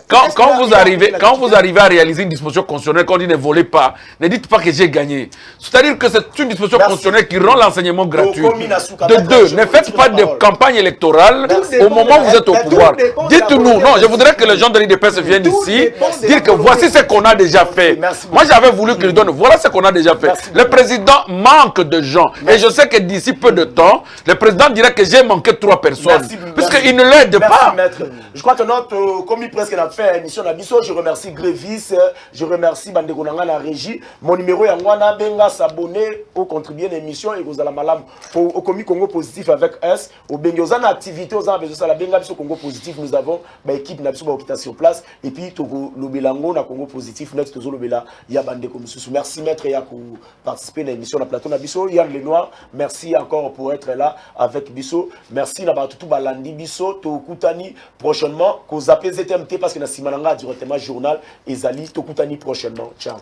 quand vous arrivez à réaliser une disposition constitutionnelle, quand on dit ne volez pas, ne dites pas que j'ai gagné. C'est-à-dire que c'est une disposition constitutionnelle qui rend l'enseignement gratuit. De deux, ne faites pas de campagne électorale au moment où vous êtes au pouvoir. Dites-nous, non, je voudrais que les gens de l'IDPS viennent ici, dire que voici ce qu'on a déjà fait. Moi, j'avais voulu que voilà ce qu'on a déjà fait. Le président manque de gens. Et je sais que d'ici peu de temps, le président dirait que j'ai manqué 3 personnes. Puisqu'il ne l'aide pas. Maître. Je crois que notre commis presque a fait émission d'Abisso. Je remercie Grévis. Je remercie Bandegonanga la régie. Mon numéro est Angwana Benga s'abonner au contribuer à l'émission et vous allez malam au commis Congo positif avec S. Au Benga aux activités aux besoin de la Benga Bisso Congo positif. Nous avons l'équipe Nabisso qui est sur place. Et puis Togo Lobelango na Congo positif. Next Tozo Lobela Yabande comme merci Maître Ya pour participer à l'émission de plateau Nabisso. Yann Lenoir, merci encore pour être là avec Bisso. Merci Naba Tutu Balandi Bisso, Tokutani prochainement. Qu'on zappe ZMT parce que na Simananga directement journal Ezali Tokutani prochainement. Ciao.